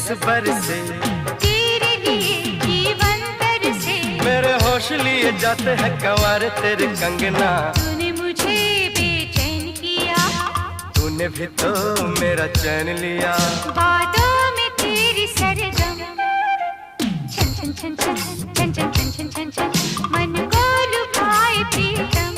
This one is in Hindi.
रस बरसे, तेरे लिए जीवन तरसे, मेरे होश लिए जाते हैं कंवार तेरे कंगना। तूने मुझे बेचैन किया, तूने भी तो मेरा चैन लिया। बातों में तेरी सरगम, छन छन छन छन छन छन छन छन छन, मन को लुभाए प्रीतम।